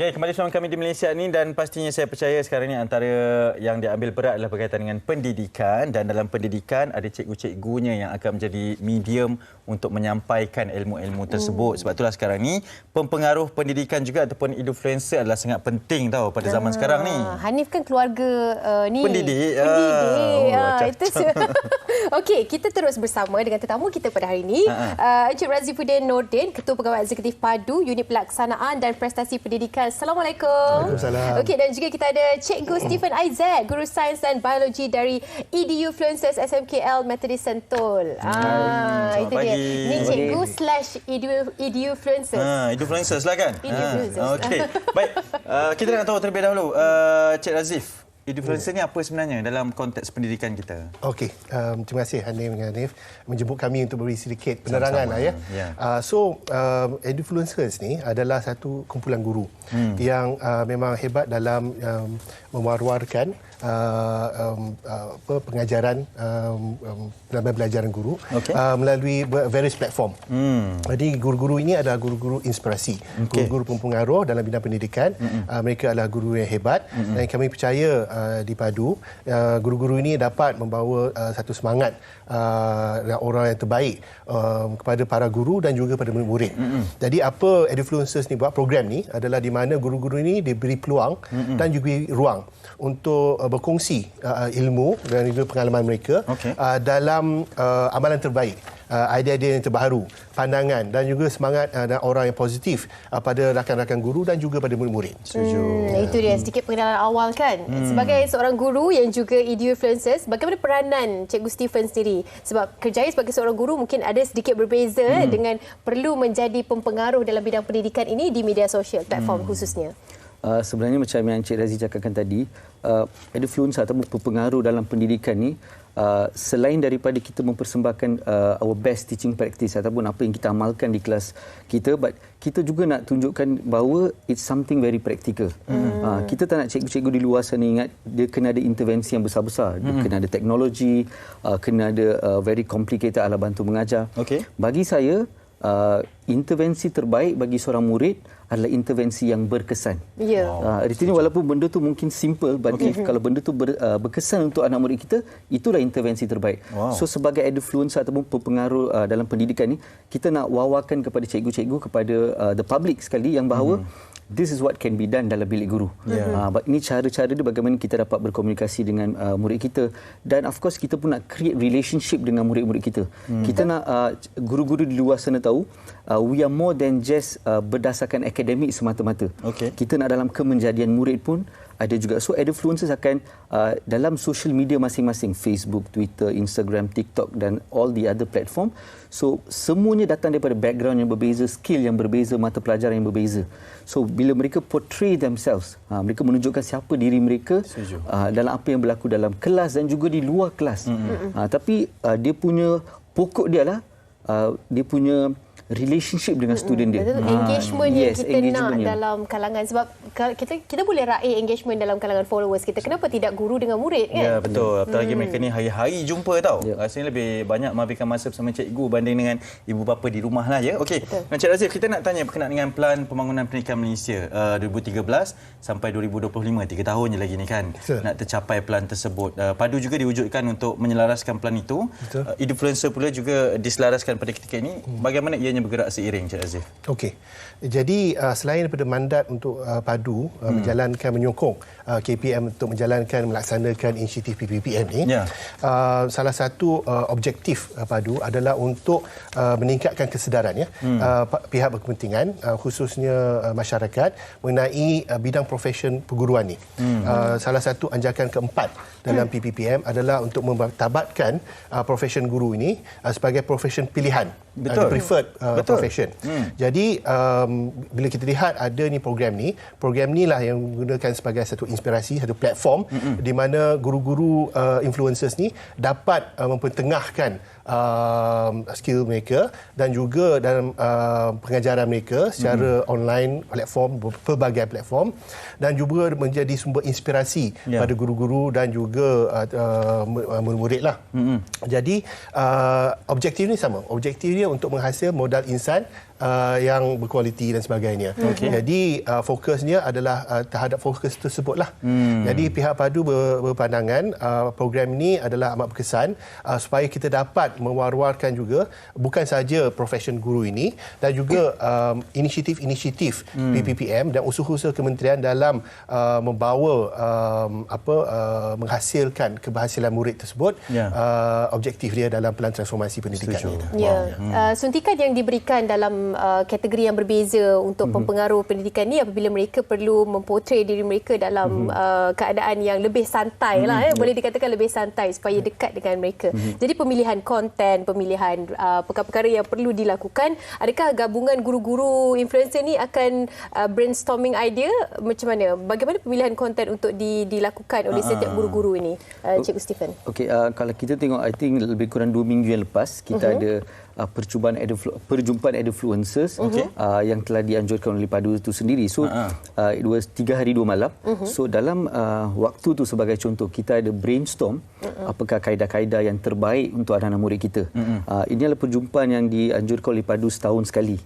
Okay, kembali bersama kami di Malaysia ni dan pastinya saya percaya sekarang ni antara yang diambil berat adalah berkaitan dengan pendidikan dan dalam pendidikan ada cikgu-cikgunya yang akan menjadi medium untuk menyampaikan ilmu-ilmu tersebut. Sebab itulah sekarang ni pempengaruh pendidikan juga ataupun influencer adalah sangat penting tau pada zaman sekarang ni. Hanif kan keluarga ni pendidik. Itu okey, kita terus bersama dengan tetamu kita pada hari ini, Encik Razifuddin Nordin, Ketua Pegawai Eksekutif PADU, Unit Pelaksanaan dan Prestasi Pendidikan. Assalamualaikum. Waalaikumsalam. Okey, dan juga kita ada Cikgu Stephen Aizat, Guru Sains dan Biologi dari EduFluencers SMKL Methodist Sentul. Itu dia. Ni cikgu / EduFluencers. EduFluencers lah kan? EduFluencers. Okey. Baik, kita nak tahu terlebih dahulu, Cik Razif, EduFluencer ni apa sebenarnya dalam konteks pendidikan kita? Okey, terima kasih Hanif menjemput kami untuk beri sedikit penerangan. EduFluencers ni adalah satu kumpulan guru yang memang hebat dalam mewar-warkan pengajaran pelajaran guru melalui various platform. Jadi guru-guru ini adalah guru-guru inspirasi, guru-guru pempengaruh dalam bidang pendidikan. Mereka adalah guru yang hebat dan kami percaya di PADU guru-guru ini dapat membawa satu semangat orang yang terbaik kepada para guru dan juga pada murid-murid. Jadi apa EduFluencers ni buat, program ni adalah di mana guru-guru ini diberi peluang dan juga ruang untuk berkongsi ilmu dan juga pengalaman mereka dalam amalan terbaik, idea-idea yang terbaru, pandangan dan juga semangat dan orang yang positif pada rakan-rakan guru dan juga pada murid-murid. Setuju. Itu dia sedikit pengenalan awal kan. Sebagai seorang guru yang juga EduFluencers, bagaimana peranan Cikgu Stephen sendiri? Sebab kerjaya sebagai seorang guru mungkin ada sedikit berbeza dengan perlu menjadi pempengaruh dalam bidang pendidikan ini di media sosial, platform khususnya. Sebenarnya macam yang Encik Razi cakapkan tadi, EduFluencer ataupun pengaruh dalam pendidikan ni, selain daripada kita mempersembahkan our best teaching practice ataupun apa yang kita amalkan di kelas kita, but kita juga nak tunjukkan bahawa it's something very practical. Kita tak nak cikgu-cikgu di luar sana ingat dia kena ada intervensi yang besar-besar, dia kena ada teknologi, kena ada very complicated alat bantu mengajar. Bagi saya, intervensi terbaik bagi seorang murid adalah intervensi yang berkesan. Artinya walaupun benda tu mungkin simple, but kalau benda tu berkesan untuk anak murid kita, itulah intervensi terbaik. So sebagai EduFluencer ataupun pengaruh dalam pendidikan ni, kita nak wawarkan kepada cikgu-cikgu, kepada the public sekali yang bahawa this is what can be done dalam bilik guru. Ini cara-cara dia bagaimana kita dapat berkomunikasi dengan murid kita, dan of course kita pun nak create relationship dengan murid-murid kita. Kita nak guru-guru di luar sana tahu we are more than just berdasarkan akademik semata-mata. Kita nak dalam kemenjadian murid pun ada juga. So EduFluencers akan dalam social media masing-masing, Facebook, Twitter, Instagram, TikTok dan all the other platform. So semuanya datang daripada background yang berbeza, skill yang berbeza, mata pelajaran yang berbeza. So bila mereka portray themselves, mereka menunjukkan siapa diri mereka dalam apa yang berlaku dalam kelas dan juga di luar kelas. Tapi dia punya pokok dia lah dia punya relationship dengan student dia. Engagement yang kita nak dalam kalangan, sebab kita boleh raih engagement dalam kalangan followers kita. Kenapa tidak guru dengan murid kan? Ya, betul. Apatah lagi mereka ni hari-hari jumpa tau. Rasanya lebih banyak menghabiskan masa bersama cikgu berbanding dengan ibu bapa di rumah lah ya. Okey. Encik Razif, kita nak tanya berkenaan dengan Pelan Pembangunan Pendidikan Malaysia 2013 sampai 2025, 3 tahun je lagi ni kan. Nak tercapai pelan tersebut. PADU juga diwujudkan untuk menyelaraskan pelan itu. EduFluencer pula juga diselaraskan pada ketika ini. Bagaimana ianya bergerak seiring, Cik Razif? Okey. Jadi selain daripada mandat untuk PADU menyokong KPM untuk melaksanakan inisiatif PPPM ni, salah satu objektif PADU adalah untuk meningkatkan kesedaran pihak berkepentingan, khususnya masyarakat mengenai bidang profesion perguruan ni. Salah satu anjakan keempat dalam PPPM adalah untuk mempertabatkan profesion guru ini sebagai profesion pilihan, preferred profession. Jadi bila kita lihat ada ni program ni lah yang menggunakan sebagai satu inspirasi, satu platform di mana guru-guru influencers ni dapat mempertengahkan skill mereka dan juga dalam pengajaran mereka secara online platform, pelbagai platform, dan juga menjadi sumber inspirasi pada guru-guru dan juga murid-murid lah. Jadi objektif ni sama. Objektif dia untuk menghasil modal insan yang berkualiti dan sebagainya. Jadi fokusnya adalah terhadap fokus tersebutlah. Jadi pihak PADU berpandangan program ini adalah amat berkesan supaya kita dapat mewar-warkan juga bukan saja profesion guru ini dan juga inisiatif-inisiatif PPPM dan usaha-usaha kementerian dalam membawa menghasilkan keberhasilan murid tersebut, objektif dia dalam pelan transformasi pendidikan ini. Suntikan yang diberikan dalam kategori yang berbeza untuk pempengaruh pendidikan ni apabila mereka perlu memportray diri mereka dalam keadaan yang lebih santai lah, boleh dikatakan lebih santai supaya dekat dengan mereka. Jadi pemilihan konten, pemilihan perkara-perkara yang perlu dilakukan, adakah gabungan guru-guru influencer ni akan brainstorming idea macam mana? Bagaimana pemilihan konten untuk dilakukan oleh setiap guru-guru ini, Cikgu Stephen? Okey, kalau kita tengok, I think lebih kurang 2 minggu yang lepas, kita ada perjumpaan Edufluencers yang telah dianjurkan oleh PADU itu sendiri. So, it was 3 hari 2 malam. So, dalam waktu tu sebagai contoh, kita ada brainstorm apakah kaedah-kaedah yang terbaik untuk anak-anak murid kita. Ini adalah perjumpaan yang dianjurkan oleh PADU setahun sekali.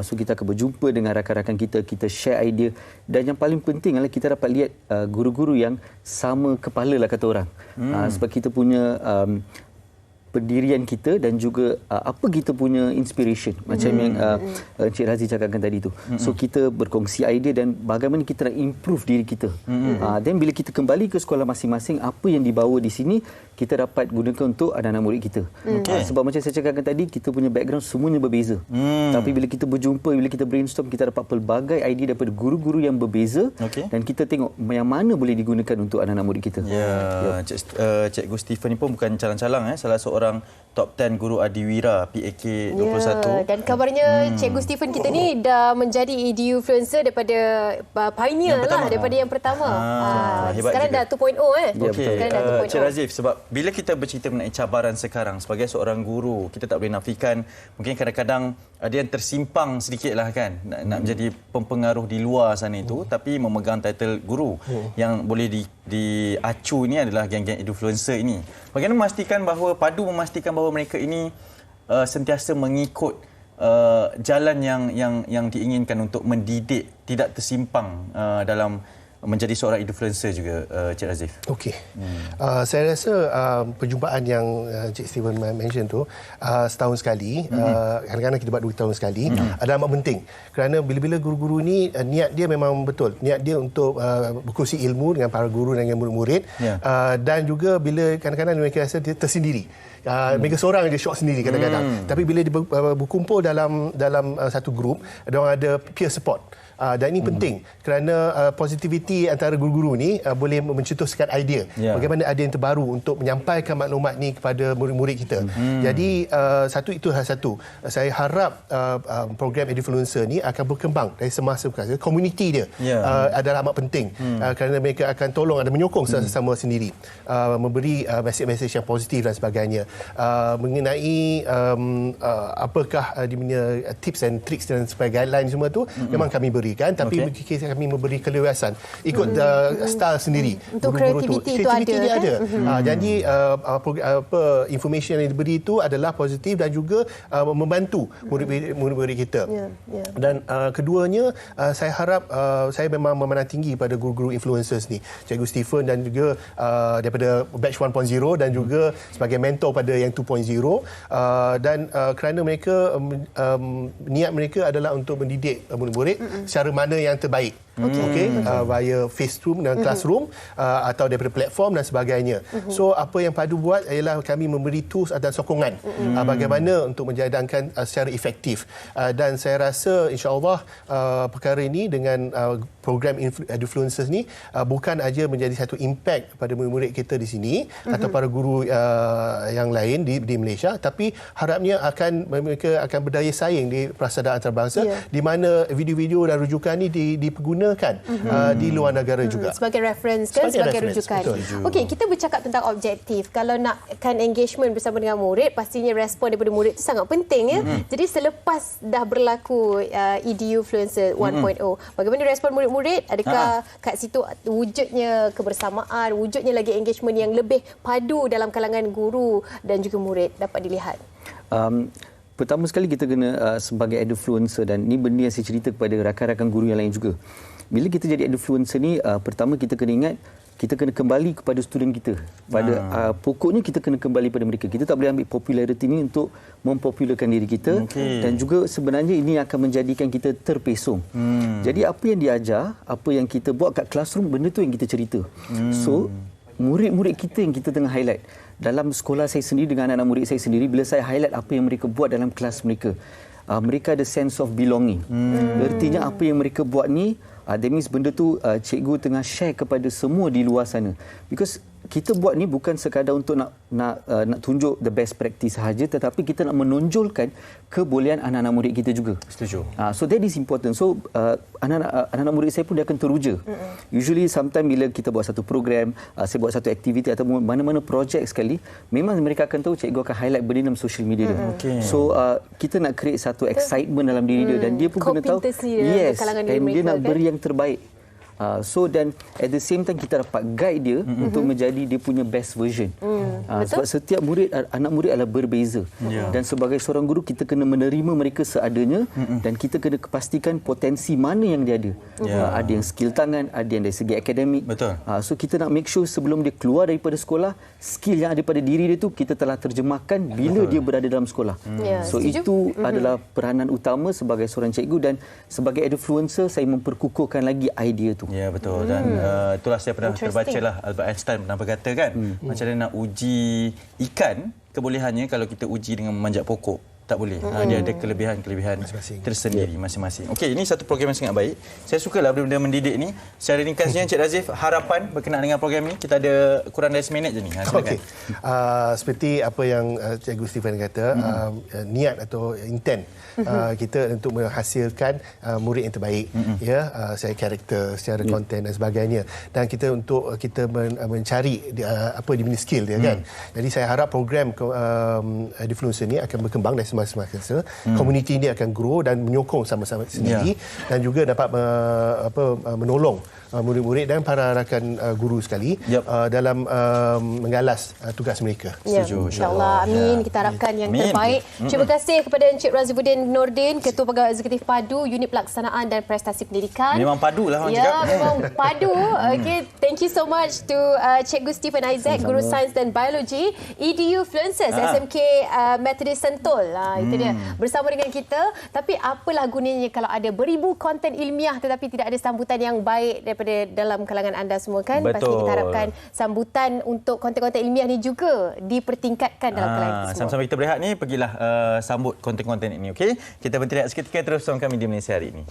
So, kita akan berjumpa dengan rakan-rakan kita share idea. Dan yang paling penting adalah kita dapat lihat guru-guru yang sama kepala lah kata orang. Sebab kita punya pendirian kita dan juga apa kita punya inspiration macam yang Encik Razi cakapkan tadi tu. So kita berkongsi idea dan bagaimana kita nak improve diri kita. Dan bila kita kembali ke sekolah masing-masing, apa yang dibawa di sini kita dapat gunakan untuk anak-anak murid kita. Sebab macam saya cakapkan tadi, kita punya background semuanya berbeza. Tapi bila kita berjumpa, bila kita brainstorm, kita dapat pelbagai idea daripada guru-guru yang berbeza dan kita tengok yang mana boleh digunakan untuk anak-anak murid kita. Cikgu Stephen ni pun bukan calang-calang, salah seorang top 10 guru adiwira PAK 21. Dan kabarnya Cikgu Stephen kita ni dah menjadi influencer daripada pioneer lah, daripada yang pertama. Sekarang juga. Dah 2.0 Sekarang dah 2.0. Cik Razif, sebab bila kita bercerita mengenai cabaran sekarang sebagai seorang guru, kita tak boleh nafikan mungkin kadang-kadang ada yang tersimpang sedikit lah kan, nak menjadi pempengaruh di luar sana itu, tapi memegang title guru. Yang boleh diacu ini adalah geng-geng influencer ini. Bagaimana memastikan bahawa PADU memastikan bahawa mereka ini sentiasa mengikut jalan yang diinginkan untuk mendidik, tidak tersimpang dalam menjadi seorang influencer juga, Cik Razif? Okey. Saya rasa perjumpaan yang Cik Stephen mention tu setahun sekali, kadang-kadang kita buat 2 tahun sekali, adalah amat penting. Kerana bila-bila guru-guru ni niat dia memang betul. Niat dia untuk berkongsi ilmu dengan para guru dan dengan murid-murid. Dan juga bila kadang-kadang mereka rasa dia tersendiri. Mereka seorang je syok sendiri kadang-kadang. Tapi bila dia berkumpul dalam satu grup, mereka ada peer support. Dan ini penting kerana positivity antara guru-guru ni boleh mencetuskan idea bagaimana idea yang terbaru untuk menyampaikan maklumat ni kepada murid-murid kita. Jadi itu salah satu. Saya harap program Edufluencer ni akan berkembang dari semasa komuniti dia adalah amat penting kerana mereka akan tolong dan menyokong sesama sendiri, memberi mesej-mesej yang positif dan sebagainya mengenai apakah dia punya tips and tricks dan sebagainya, guideline semua tu memang kami berikan, tapi kami memberi keleluasan ikut style sendiri. Untuk kreativiti itu ada. Jadi information yang diberi itu adalah positif dan juga membantu murid-murid kita. Dan keduanya, saya harap saya memang memandang tinggi pada guru-guru influencers ni, Cikgu Stephen dan juga daripada batch 1.0 dan juga sebagai mentor pada yang 2.0, dan kerana mereka niat mereka adalah untuk mendidik murid-murid cara mana yang terbaik. Via face room dan classroom atau daripada platform dan sebagainya. So apa yang PADU buat ialah kami memberi tools dan sokongan bagaimana untuk menjadangkan secara efektif. Dan saya rasa insya-Allah perkara ini dengan program Edufluencers ni bukan aja menjadi satu impact pada murid-murid kita di sini atau para guru yang lain di Malaysia, tapi harapnya mereka akan berdaya saing di persaudaraan antarabangsa di mana video-video dan rujukan ni dipergunakan di luar negara juga. Sebagai reference kan, sebagai rujukan. Okey, kita bercakap tentang objektif. Kalau nakkan engagement bersama dengan murid, pastinya respon daripada murid itu sangat penting ya. Jadi selepas dah berlaku Edufluencer 1.0, bagaimana respon murid-murid? Adakah kat situ wujudnya kebersamaan, wujudnya lagi engagement yang lebih padu dalam kalangan guru dan juga murid dapat dilihat? pertama sekali kita kena sebagai edufluencer, dan ni benda yang saya cerita kepada rakan-rakan guru yang lain juga. Bila kita jadi edufluencer ni, pertama kita kena ingat, kita kena kembali kepada student kita. Pokoknya kita kena kembali pada mereka. Kita tak boleh ambil populariti ni untuk mempopularkan diri kita, dan juga sebenarnya ini akan menjadikan kita terpesong. Jadi apa yang diajar, apa yang kita buat kat classroom, benda tu yang kita cerita. So murid-murid kita yang kita tengah highlight. Dalam sekolah saya sendiri dengan anak-anak murid saya sendiri, bila saya highlight apa yang mereka buat dalam kelas mereka, mereka ada sense of belonging. Artinya apa yang mereka buat ni, that means benda tu cikgu tengah share kepada semua di luar sana. Because kita buat ni bukan sekadar untuk nak tunjuk the best practice sahaja, tetapi kita nak menonjolkan kebolehan anak-anak murid kita juga. Setuju. So that is important. So anak-anak murid saya pun dia akan teruja. Usually sometimes bila kita buat satu program, saya buat satu aktiviti atau mana-mana projek sekali, memang mereka akan tahu cikgu akan highlight benda dalam social media dia. So kita nak create satu excitement dalam diri dia, dan dia pun kena tahu yes, and dia nak beri yang terbaik. So dan at the same time kita dapat guide dia untuk menjadi dia punya best version. Sebab setiap murid, anak murid adalah berbeza. Dan sebagai seorang guru kita kena menerima mereka seadanya, dan kita kena pastikan potensi mana yang dia ada. Ada yang skill tangan, ada yang dari segi akademik. Betul. So kita nak make sure sebelum dia keluar daripada sekolah, skill yang ada pada diri dia tu kita telah terjemahkan bila dia berada dalam sekolah. So itu adalah peranan utama sebagai seorang cikgu, dan sebagai edufluencer saya memperkukuhkan lagi idea tu. Ya, betul. Dan itulah saya pernah terbaca lah, Albert Einstein pernah berkata kan, macam mana nak uji ikan, kebolehannya kalau kita uji dengan memanjat pokok, tak boleh. Dia ada kelebihan-kelebihan tersendiri masing-masing. Okey, ini satu program yang sangat baik. Saya sukalah benda-benda mendidik ni. Secara ringkasnya, Encik Razif, harapan berkenaan dengan program ni, kita ada kurang dari seminit je ni. Okey. Seperti apa yang Cikgu Stephen kata, niat atau intent kita untuk menghasilkan murid yang terbaik, secara karakter, secara konten dan sebagainya. Dan kita untuk kita mencari apa di bini skill dia kan. Jadi saya harap program Edufluencer ni akan berkembang dari semasa-masa. Komuniti ini akan grow dan menyokong sama-sama sendiri, dan juga dapat menolong murid-murid dan para rakan guru sekali dalam menggalas tugas mereka. Setuju. InsyaAllah. Amin. Kita harapkan yang terbaik. Terima kasih kepada Encik Razifuddin Nordin, Ketua Pegawai Eksekutif PADU, Unit Pelaksanaan dan Prestasi Pendidikan. Memang padu lah orang cakap. Memang padu. Okay. Thank you so much to Cikgu Stephen Isaac, Guru Sains dan Biologi, Edufluencers, SMK Methodist Sentul. Itu dia. Bersama dengan kita. Tapi apalah gunanya kalau ada beribu konten ilmiah tetapi tidak ada sambutan yang baik daripada dalam kalangan anda semua kan? Betul. Pasti kita harapkan sambutan untuk konten-konten ilmiah ni juga dipertingkatkan dalam kalangan kita semua. Sama-sama kita berehat ni, pergilah sambut konten-konten ini, okey? Kita berhenti seketika, terus bersama kami di Malaysia hari ini.